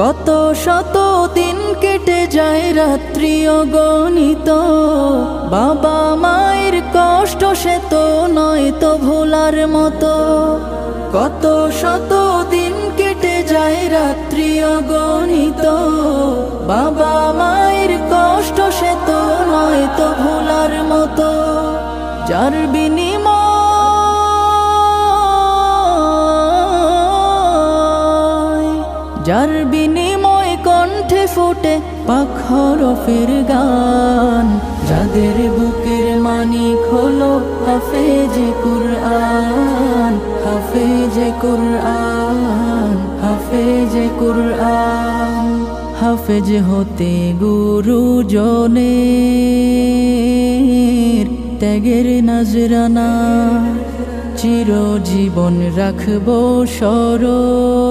কত শত দিন কেটে যায় রাত্রি অগণিত, বাবা মায়ের কষ্ট সে তো নয় তো ভোলার মতো। কত শত দিন কেটে যায় রাত্রি অগণিত, বাবা মায়ের কষ্ট সে তো নয় তো ভোলার মতো। যার বিনিময় কণ্ঠে ফোটে পাক হরফের গান, যাদের বুকের মানিক হলো হাফেজে কুরআন, হাফেজে কুরআন, হাফেজে কুরআন। হাফেজ হতে গুরুজনের ত্যাগের নজরানা চিরজীবন রাখবো স্মরণ।